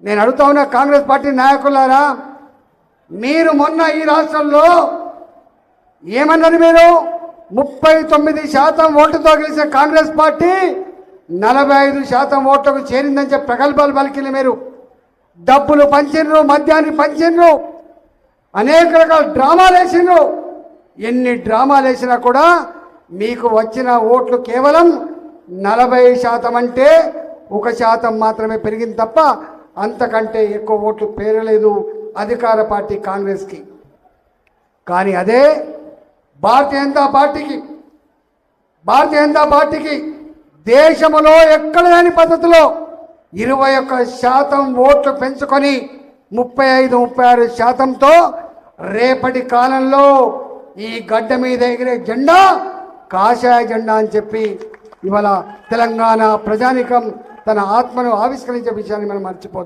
నేను అడుగుతా ఉన్న కాంగ్రెస్ పార్టీ నాయకులారా, మీరు మొన్న ఈ రాష్ట్రంలో ఏమన్నారు? మీరు 39% ఓట్లతో గెలిచిన కాంగ్రెస్ పార్టీ 45% ఓట్లకు చేరిందని చెప్పి ప్రగల్భాలు పలికిన మీరు డబ్బులు పంచిండ్రు, మద్యాన్ని పంచిండ్రు, అనేక రకాల డ్రామాలు వేసిండ్రు. ఎన్ని డ్రామాలు వేసినా కూడా మీకు వచ్చిన ఓట్లు కేవలం 40% అంటే 1% మాత్రమే పెరిగింది తప్ప అంతకంటే ఎక్కువ ఓట్లు పేరలేదు అధికార పార్టీ కాంగ్రెస్కి. కానీ అదే భారతీయ జనతా పార్టీకి దేశంలో ఎక్కడ లేని పద్ధతిలో 21% ఓట్లు పెంచుకొని 35-36%తో రేపటి కాలంలో ఈ గడ్డ మీద ఎగిరే జెండా కాషాయ జెండా అని చెప్పి ఇవాళ తెలంగాణ ప్రజానికం తన ఆత్మను ఆవిష్కరించే విషయాన్ని మనం మర్చిపోతుంది.